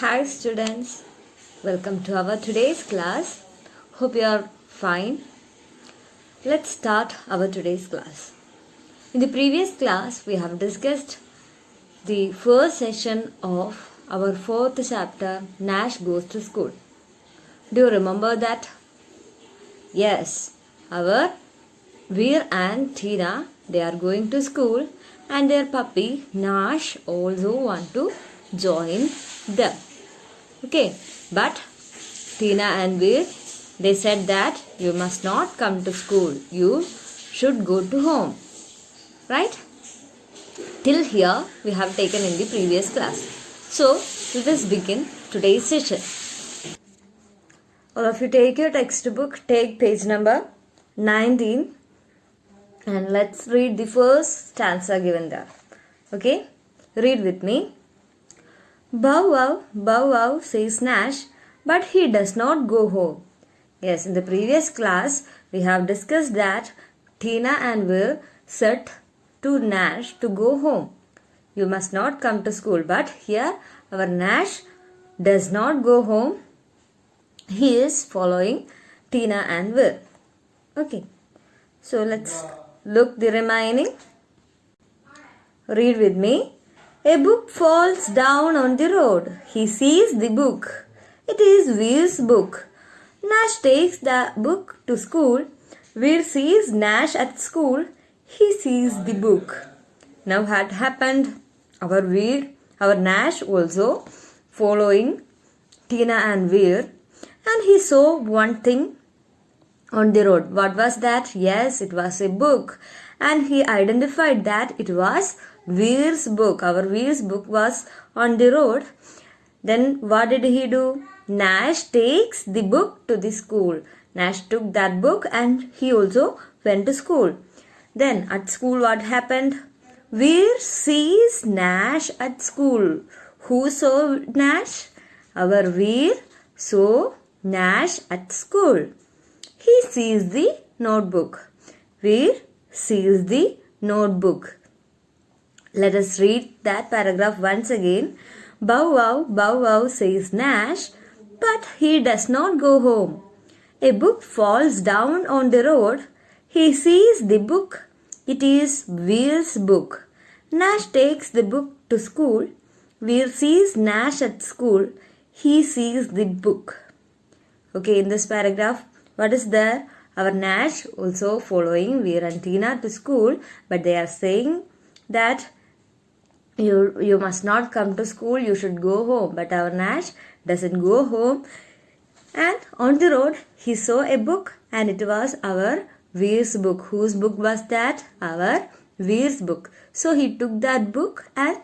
Hi students, welcome to our today's class. Hope you are fine. Let's start our today's class. In the previous class, we have discussed the first session of our fourth chapter, Nash Goes to School. Do you remember that? Yes, our Veer and Tina, they are going to school and their puppy Nash also want to join them. Okay, but Tina and Veer, they said that you must not come to school. You should go to home. Right? Till here we have taken in the previous class. So, let us begin today's session. All of you take your textbook, take page number 19 and let's read the first stanza given there. Okay? Read with me. Bow wow, says Nash, but he does not go home. Yes, in the previous class, we have discussed that Tina and Will said to Nash to go home. You must not come to school. But here, our Nash does not go home. He is following Tina and Will. Okay, so let's look the remaining. Read with me. A book falls down on the road. He sees the book. It is Veer's book. Nash takes the book to school. Veer sees Nash at school. He sees the book. Now what happened? Our Nash also following Tina and Veer, and he saw one thing on the road. What was that? Yes, it was a book. And he identified that it was Veer's book. Our Veer's book was on the road. Then what did he do? Nash takes the book to the school. Nash took that book and he also went to school. Then at school what happened? Veer sees Nash at school. Who saw Nash? Our Veer saw Nash at school. He sees the notebook. Veer sees the notebook. Let us read that paragraph once again. Bow wow, says Nash, but he does not go home. A book falls down on the road. He sees the book. It is Veer's book. Nash takes the book to school. Veer sees Nash at school. He sees the book. Okay, in this paragraph, what is there? Our Nash also following Veer and Tina to school, but they are saying that you must not come to school, you should go home. But our Nash doesn't go home. And on the road, he saw a book and it was our Veer's book. Whose book was that? Our Veer's book. So he took that book and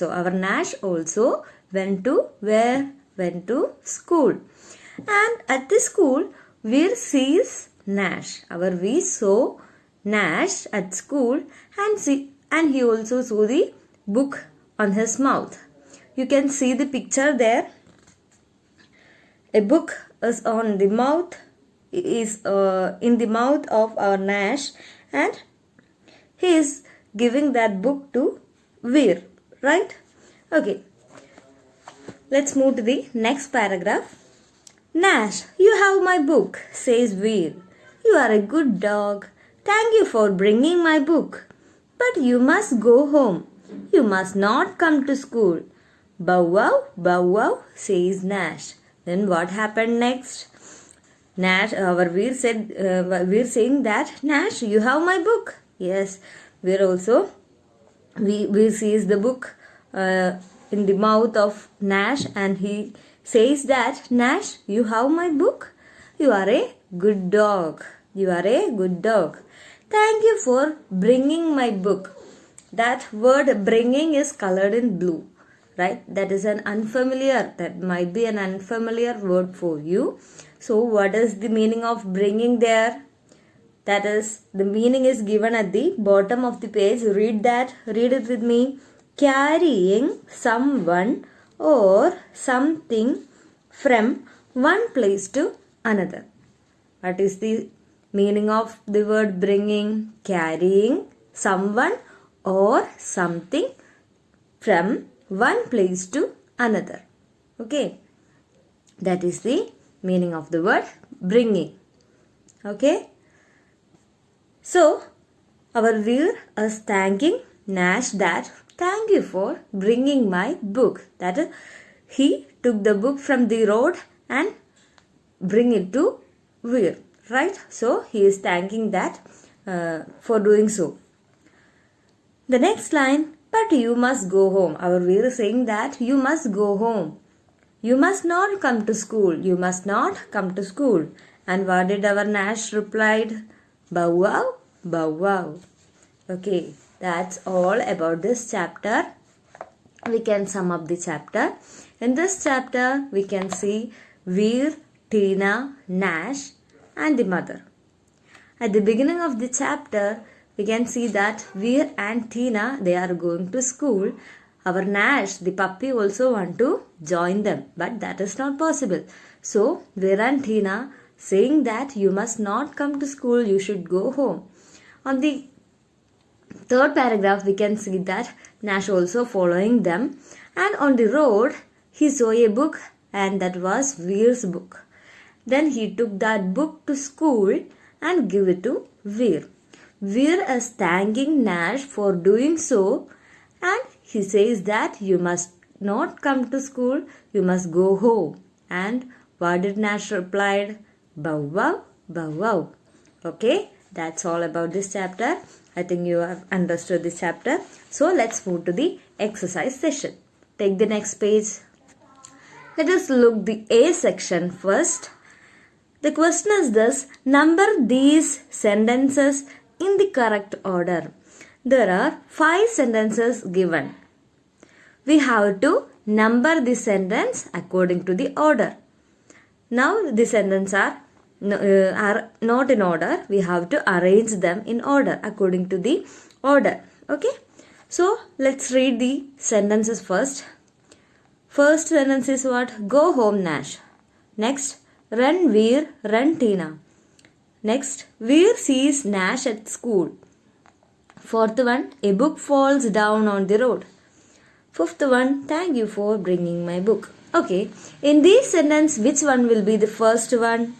our Nash also went to where? Went to school. And at the school, Veer sees Nash. Our Veer saw Nash at school and he also saw the book on his mouth. You can see the picture there. A book is on the mouth, is in the mouth of our Nash, and he is giving that book to Veer, right? Okay. Let's move to the next paragraph. Nash, you have my book, says Veer. You are a good dog. Thank you for bringing my book. But you must go home. You must not come to school. Bow wow, says Nash. Then what happened next? Nash, our Veer said, Veer saying that, Nash, you have my book. Yes, Veer also, Veer sees the book in the mouth of Nash and he says that, Nash, you have my book. You are a good dog. You are a good dog. Thank you for bringing my book. That word bringing is colored in blue, right? That is that might be an unfamiliar word for you. So what is the meaning of bringing there? That is, the meaning is given at the bottom of the page. Read that. Read it with me. Carrying someone or something from one place to another. What is the meaning of the word bringing? Carrying someone or something from one place to another. Okay, that is the meaning of the word bringing. Okay, so our Veer is thanking Nash that thank you for bringing my book. That is, he took the book from the road and bring it to Veer, right? So he is thanking that for doing so. The next line, but you must go home. Our Veer is saying that you must go home. You must not come to school. You must not come to school. And what did our Nash replied? Bow wow, bow wow. Okay, that's all about this chapter. We can sum up the chapter. In this chapter, we can see Veer, Tina, Nash and the mother. At the beginning of the chapter, we can see that Veer and Tina, they are going to school. Our Nash, the puppy, also want to join them, but that is not possible. So, Veer and Tina saying that you must not come to school, you should go home. On the third paragraph, we can see that Nash also following them. And on the road, he saw a book and that was Veer's book. Then he took that book to school and give it to Veer. Veer is thanking Nash for doing so and he says that you must not come to school, you must go home. And what did Nash replied? Bow wow, bow wow. Okay, that's all about this chapter. I think you have understood this chapter. So let's move to the exercise session. Take the next page. Let us look the A section first. The question is this: number these sentences in the correct order. There are 5 sentences given. We have to number the sentence according to the order. Now the sentences are not in order. We have to arrange them in order according to the order. Okay. So let's read the sentences first. First sentence is what? Go home, Nash. Next, run Veer, run Tina. Next, Veer sees Nash at school. Fourth one, a book falls down on the road. Fifth one, thank you for bringing my book. Okay, in this sentence, which one will be the first one?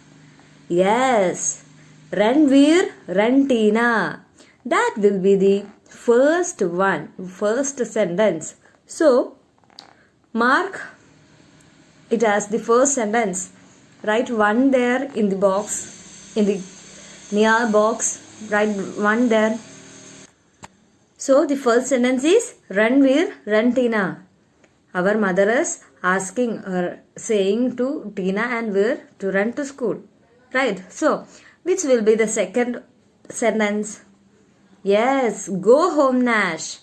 Yes, run Veer, run Tina. That will be the first one, first sentence. So, mark it as the first sentence. Write 1 there in the box, in the near box. Write 1 there. So the first sentence is run Veer, run Tina. Our mother is asking or saying to Tina and Veer to run to school. Right. So which will be the second sentence? Yes, go home, Nash.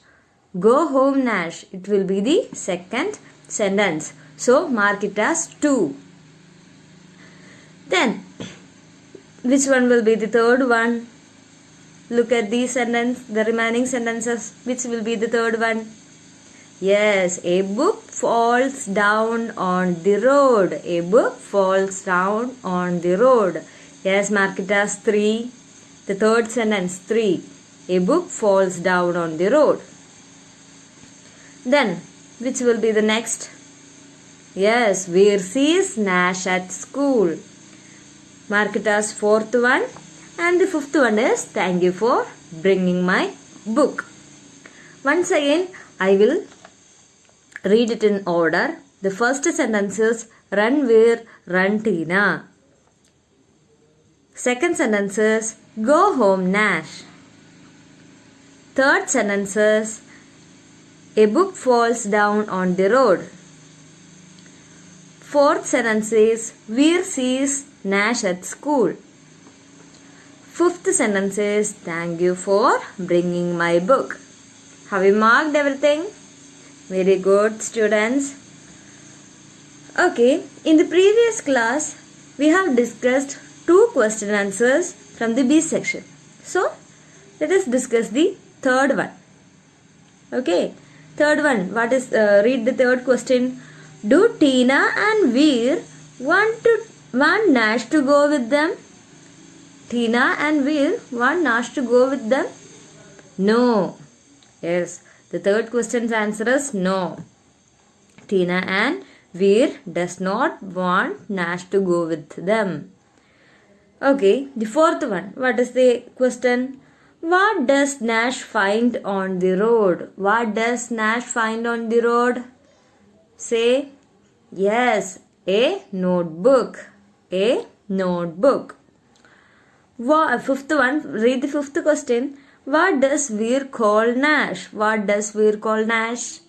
Go home, Nash. It will be the second sentence. So mark it as 2. Then which one will be the third one? Look at the sentence, the remaining sentences. Which will be the third one? Yes, a book falls down on the road. A book falls down on the road. Yes, mark it as 3. The third sentence, 3. A book falls down on the road. Then, which will be the next? Yes, Veer sees Nash at school. Mark it as 4th one. And the 5th one is thank you for bringing my book. Once again, I will read it in order. The first sentence is run Veer, run Tina. Second sentence is go home, Nash. Third sentence is a book falls down on the road. Fourth sentence is Veer sees Nash at school. Fifth sentence is thank you for bringing my book. Have you marked everything? Very good, students. Okay, in the previous class, we have discussed 2 question answers from the B section. So, let us discuss the third one. Okay, third one. What is? Read the third question. Do Tina and Veer want Nash to go with them? Tina and Veer want Nash to go with them? No. Yes, the third question's answer is no. Tina and Veer does not want Nash to go with them. Okay, the fourth one. What is the question? What does Nash find on the road? What does Nash find on the road? Say, yes, a notebook. A notebook. Fifth one, read the fifth question. What does Veer call Nash? What does Veer call Nash?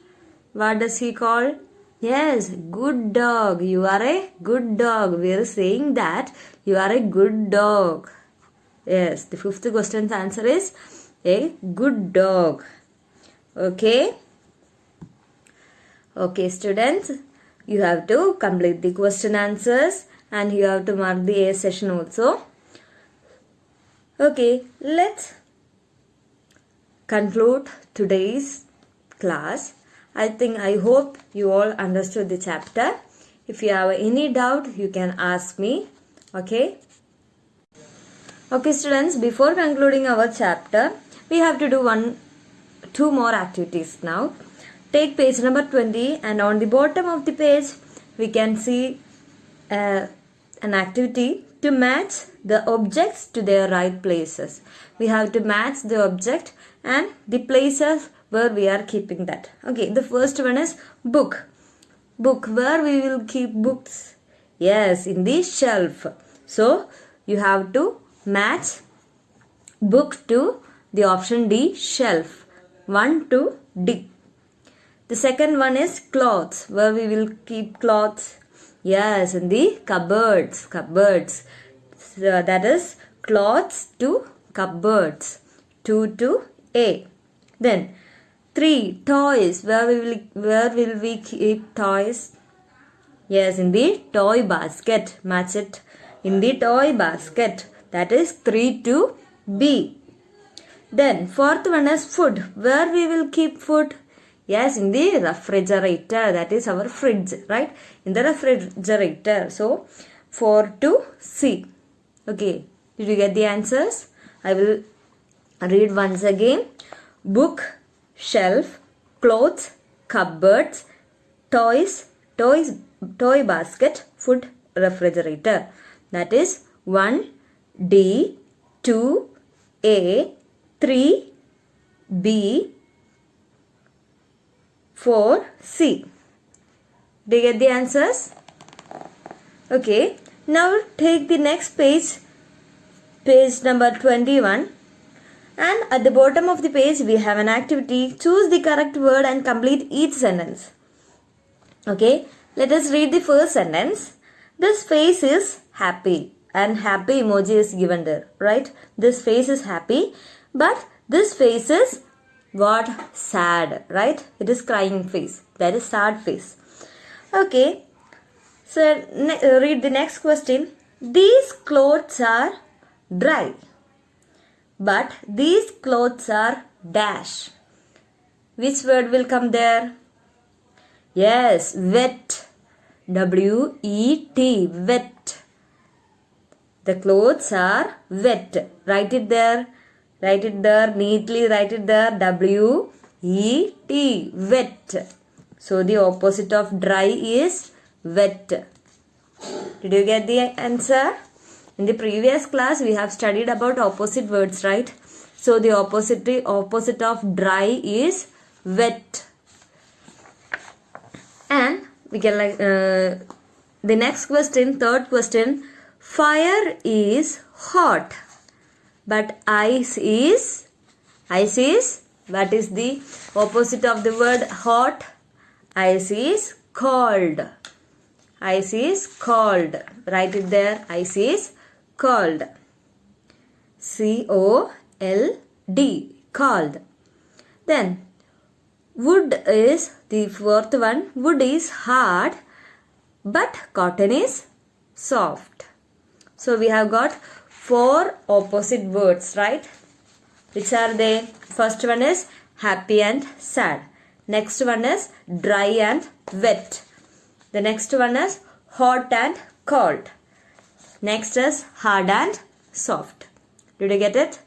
What does he call? Yes, good dog. You are a good dog. We are saying that you are a good dog. Yes, the fifth question's answer is a good dog. Okay. Okay, students. You have to complete the question answers and you have to mark the A session also. Okay, let's conclude today's class. I hope you all understood the chapter. If you have any doubt, you can ask me. Okay. Okay, students, before concluding our chapter, we have to do two more activities now. Take page number 20 and on the bottom of the page, we can see an activity to match the objects to their right places. We have to match the object and the places where we are keeping that. Okay, the first one is book. Book, where we will keep books? Yes, in the shelf. So, you have to match book to the option D, shelf. 1 to D. The second one is clothes, where we will keep clothes. Yes, in the cupboards. Cupboards. So that is clothes to cupboards. 2 to A. Then 3, toys. Where will we keep toys? Yes, in the toy basket. Match it in the toy basket. That is 3 to B. Then fourth one is food. Where we will keep food? Yes, in the refrigerator. That is our fridge, right? In the refrigerator. So 4 to C. Okay, did you get the answers? I will read once again. Book, shelf, clothes, cupboards, toys, toy basket, food, refrigerator. That is 1 D, 2 A, 3 B, 4 C. Do you get the answers? Okay. Now take the next page, page number 21. And at the bottom of the page, we have an activity. Choose the correct word and complete each sentence. Okay. Let us read the first sentence. This face is happy. And happy emoji is given there. Right? This face is happy. But this face is what? Sad. Right? It is crying face. That is sad face. Okay. So, read the next question. These clothes are dry. But these clothes are dash. Which word will come there? Yes, wet. W-E-T. Wet. The clothes are wet. Write it there. Write it there. Neatly write it there. W-E-T. Wet. So, the opposite of dry is wet. Did you get the answer? In the previous class, we have studied about opposite words, right? So, the opposite of dry is wet. And we can the next question, third question. Fire is hot, but ice is, what is the opposite of the word hot? Ice is cold. Ice is cold. Write it there. Ice is cold. C-O-L-D. Cold. Then wood is the fourth one. Wood is hard, but cotton is soft. So we have got 4 opposite words, right? Which are they? First one is happy and sad. Next one is dry and wet. The next one is hot and cold. Next is hard and soft. Did you get it?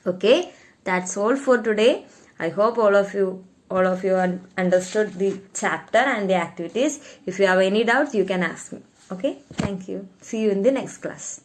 Okay, that's all for today. I hope all of you all of you understood the chapter and the activities. If you have any doubts, you can ask me. Okay, thank you. See you in the next class.